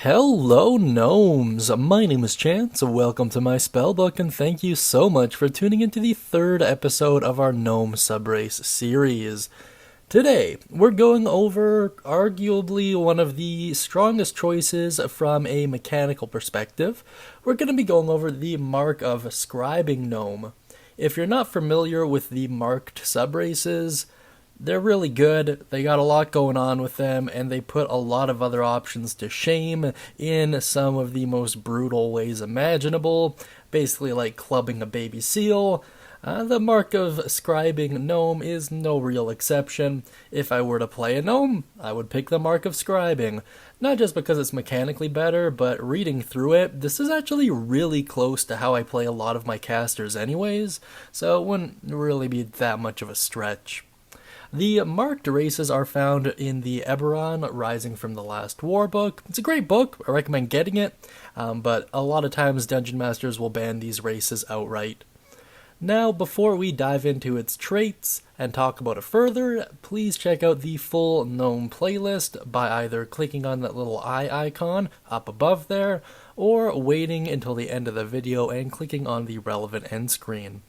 Hello gnomes, my name is Chance, welcome to my spellbook, and thank you so much for tuning into the third episode of our gnome subrace series. Today, we're going over arguably one of the strongest choices from a mechanical perspective. We're going to be going over the Mark of Scribing Gnome. If you're not familiar with the marked subraces, they're really good, they got a lot going on with them, and they put a lot of other options to shame in some of the most brutal ways imaginable, basically like clubbing a baby seal. The Mark of Scribing Gnome is no real exception. If I were to play a gnome, I would pick the Mark of Scribing. Not just because it's mechanically better, but reading through it, this is actually really close to how I play a lot of my casters anyways, so it wouldn't really be that much of a stretch. The marked races are found in the Eberron Rising from the Last War book. It's a great book, I recommend getting it, but a lot of times Dungeon Masters will ban these races outright. Now, before we dive into its traits and talk about it further, please check out the full gnome playlist by either clicking on that little eye icon up above there, or waiting until the end of the video and clicking on the relevant end screen.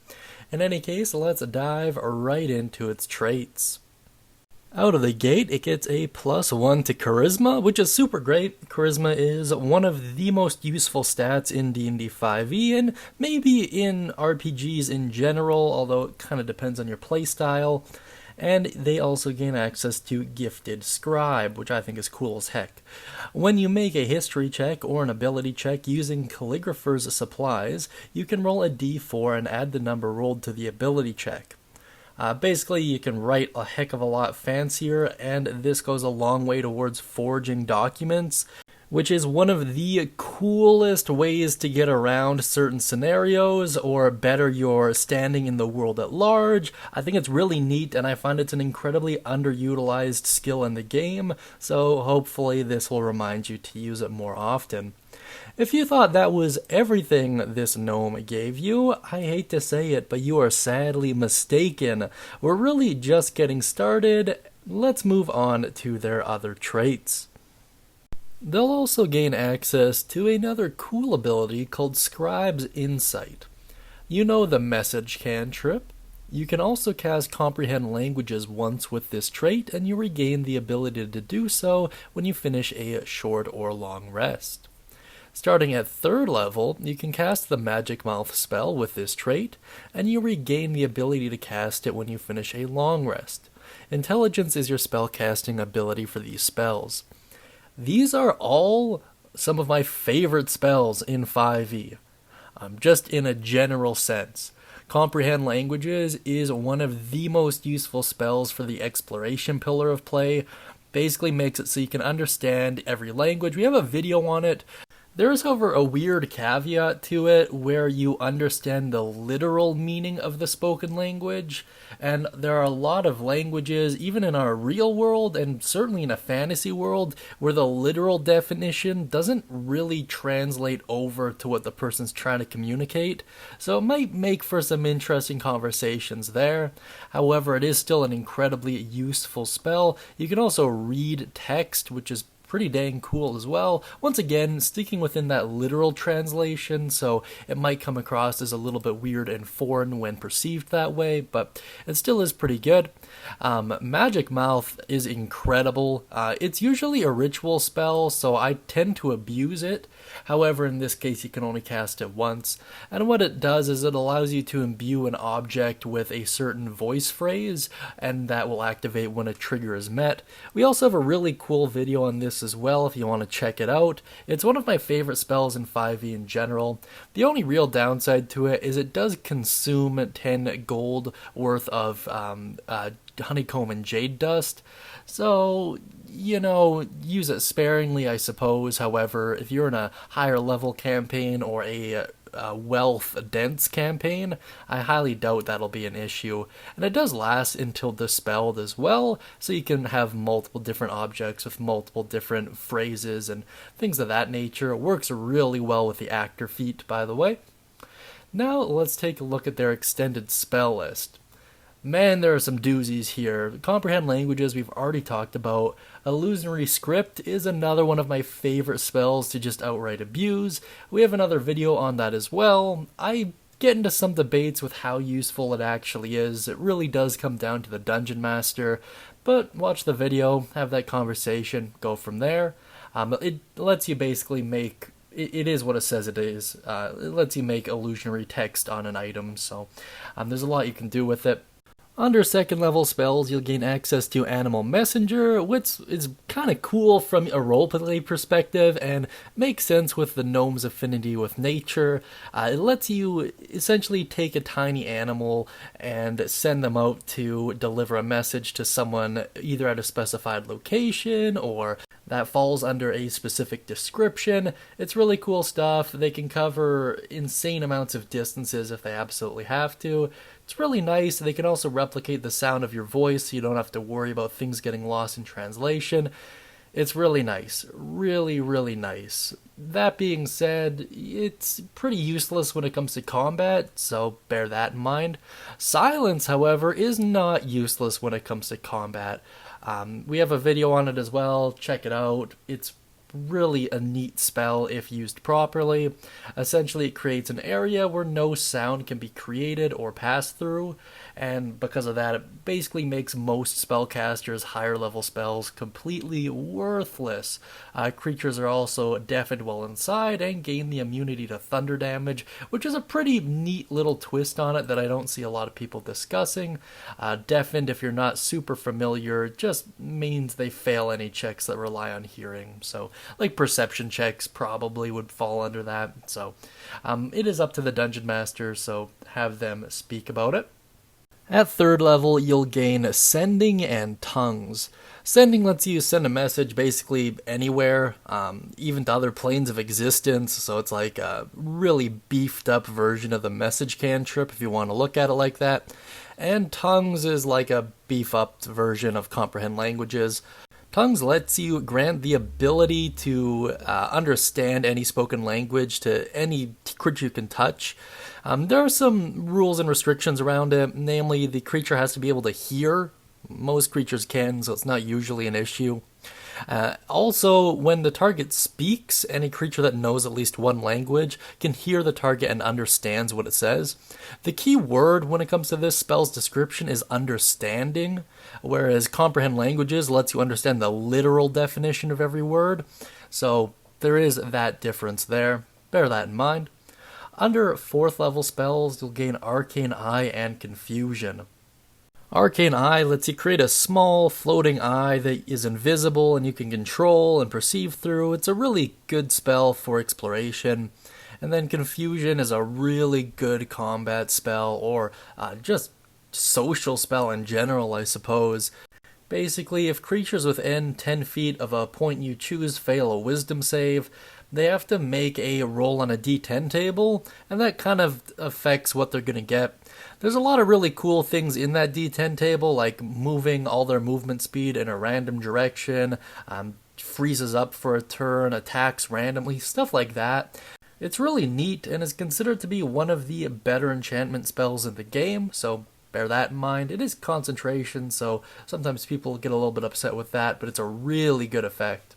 In any case, let's dive right into its traits. Out of the gate, it gets a +1 to Charisma, which is super great. Charisma is one of the most useful stats in D&D 5e, and maybe in RPGs in general, although it kind of depends on your playstyle. And they also gain access to Gifted Scribe, which I think is cool as heck. When you make a history check or an ability check using Calligrapher's supplies, you can roll a d4 and add the number rolled to the ability check. Basically, you can write a heck of a lot fancier, and this goes a long way towards forging documents, which is one of the coolest ways to get around certain scenarios or better your standing in the world at large. I think it's really neat, and I find it's an incredibly underutilized skill in the game, so hopefully this will remind you to use it more often. If you thought that was everything this gnome gave you, I hate to say it, but you are sadly mistaken. We're really just getting started. Let's move on to their other traits. They'll also gain access to another cool ability called Scribe's Insight. You know the message cantrip. You can also cast Comprehend Languages once with this trait, and you regain the ability to do so when you finish a short or long rest. Starting at 3rd level, you can cast the Magic Mouth spell with this trait, and you regain the ability to cast it when you finish a long rest. Intelligence is your spellcasting ability for these spells. These are all some of my favorite spells in 5e, just in a general sense. Comprehend Languages is one of the most useful spells for the exploration pillar of play. Basically makes it so you can understand every language. We have a video on it. There is, however, a weird caveat to it where you understand the literal meaning of the spoken language, and there are a lot of languages, even in our real world and certainly in a fantasy world, where the literal definition doesn't really translate over to what the person's trying to communicate, so it might make for some interesting conversations there. However, it is still an incredibly useful spell. You can also read text, which is pretty dang cool as well. Once again, sticking within that literal translation, so it might come across as a little bit weird and foreign when perceived that way, but it still is pretty good. Magic Mouth is incredible. It's usually a ritual spell, so I tend to abuse it. However, in this case, you can only cast it once, and what it does is it allows you to imbue an object with a certain voice phrase, and that will activate when a trigger is met. We also have a really cool video on this as well if you want to check it out. It's one of my favorite spells in 5e in general. The only real downside to it is it does consume 10 gold worth of honeycomb and jade dust, so use it sparingly, I suppose. However, if you're in a higher level campaign or a wealth dense campaign, I highly doubt that'll be an issue. And it does last until dispelled as well, so you can have multiple different objects with multiple different phrases and things of that nature. It works really well with the actor feat, by the way. Now let's take a look at their extended spell list. Man, there are some doozies here. Comprehend languages we've already talked about. Illusionary script is another one of my favorite spells to just outright abuse. We have another video on that as well. I get into some debates with how useful it actually is. It really does come down to the dungeon master, but watch the video, have that conversation, go from there. It lets you basically make it is what it says it is. It lets you make illusionary text on an item, so there's a lot you can do with it. Under second level spells, you'll gain access to Animal Messenger, which is kind of cool from a roleplay perspective and makes sense with the gnome's affinity with nature. It lets you essentially take a tiny animal and send them out to deliver a message to someone either at a specified location or that falls under a specific description. It's really cool stuff. They can cover insane amounts of distances if they absolutely have to. It's really nice. They can also replicate the sound of your voice so you don't have to worry about things getting lost in translation. It's really nice. Really, really nice. That being said, it's pretty useless when it comes to combat, so bear that in mind. Silence, however, is not useless when it comes to combat. We have a video on it as well. Check it out. It's really a neat spell if used properly. Essentially, it creates an area where no sound can be created or passed through, and because of that, it basically makes most spellcasters' higher level spells completely worthless. Creatures are also deafened while inside and gain the immunity to thunder damage, which is a pretty neat little twist on it that I don't see a lot of people discussing. Deafened, if you're not super familiar, just means they fail any checks that rely on hearing, so like perception checks probably would fall under that. So it is up to the dungeon master, so have them speak about it. At third level, you'll gain Sending and Tongues. Sending lets you send a message basically anywhere, even to other planes of existence, so it's like a really beefed up version of the message cantrip if you want to look at it like that. And Tongues is like a beef up version of Comprehend Languages. Tongues lets you grant the ability to understand any spoken language to any creature you can touch. There are some rules and restrictions around it, namely the creature has to be able to hear. Most creatures can, so it's not usually an issue. Also, when the target speaks, any creature that knows at least one language can hear the target and understands what it says. The key word when it comes to this spell's description is understanding, whereas Comprehend Languages lets you understand the literal definition of every word. So there is that difference there. Bear that in mind. Under 4th level spells, you'll gain Arcane Eye and Confusion. Arcane Eye lets you create a small floating eye that is invisible and you can control and perceive through. It's a really good spell for exploration. And then Confusion is a really good combat spell, or just social spell in general, I suppose. Basically, if creatures within 10 feet of a point you choose fail a wisdom save, they have to make a roll on a d10 table, and that kind of affects what they're going to get. There's a lot of really cool things in that d10 table, like moving all their movement speed in a random direction, freezes up for a turn, attacks randomly, stuff like that. It's really neat and is considered to be one of the better enchantment spells in the game, so bear that in mind. It is concentration, so sometimes people get a little bit upset with that, but it's a really good effect.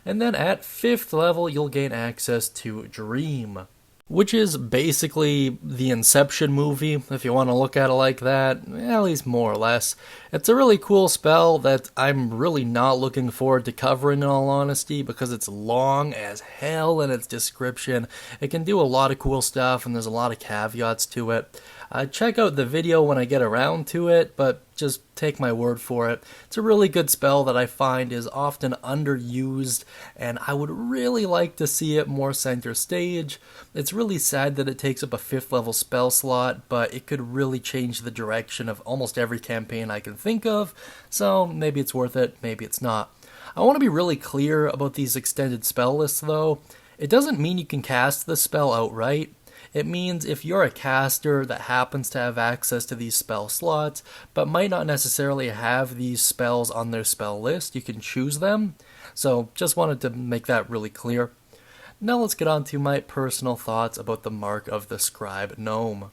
And then at 5th level, you'll gain access to Dream, which is basically the Inception movie, if you want to look at it like that, at least more or less. It's a really cool spell that I'm really not looking forward to covering, in all honesty, because it's long as hell in its description. It can do a lot of cool stuff, and there's a lot of caveats to it. Check out the video when I get around to it, but just take my word for it. It's a really good spell that I find is often underused, and I would really like to see it more center stage. It's really sad that it takes up a 5th level spell slot, but it could really change the direction of almost every campaign I can think of, so maybe it's worth it, maybe it's not. I want to be really clear about these extended spell lists though. It doesn't mean you can cast the spell outright. It means if you're a caster that happens to have access to these spell slots, but might not necessarily have these spells on their spell list, you can choose them. So just wanted to make that really clear. Now let's get on to my personal thoughts about the Mark of the Scribe Gnome.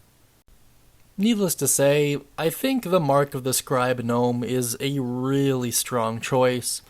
Needless to say, I think the Mark of the Scribe Gnome is a really strong choice.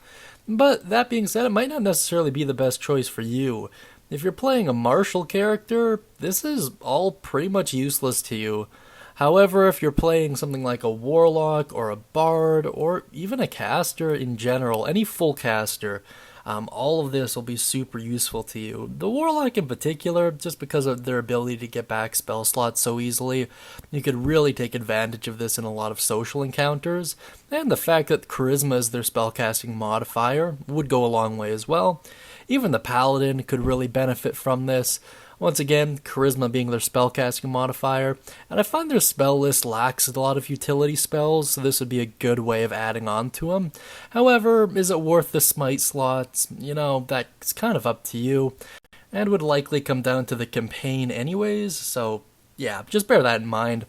But that being said, it might not necessarily be the best choice for you. If you're playing a martial character, this is all pretty much useless to you. However, if you're playing something like a warlock or a bard or even a caster in general, any full caster, all of this will be super useful to you. The warlock in particular, just because of their ability to get back spell slots so easily, you could really take advantage of this in a lot of social encounters, and the fact that charisma is their spellcasting modifier would go a long way as well. Even the paladin could really benefit from this. Once again, charisma being their spellcasting modifier, and I find their spell list lacks a lot of utility spells, so this would be a good way of adding on to them. However, is it worth the smite slots? That's kind of up to you, and would likely come down to the campaign anyways, so yeah, just bear that in mind.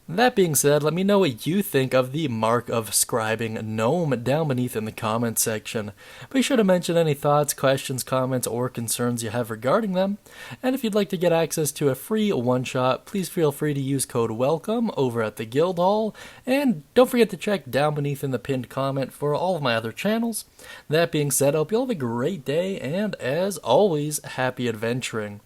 That being said, let me know what you think of the Mark of Scribing Gnome down beneath in the comments section. Be sure to mention any thoughts, questions, comments, or concerns you have regarding them. And if you'd like to get access to a free one-shot, please feel free to use code WELCOME over at the Guildhall. And don't forget to check down beneath in the pinned comment for all of my other channels. That being said, I hope you all have a great day, and as always, happy adventuring.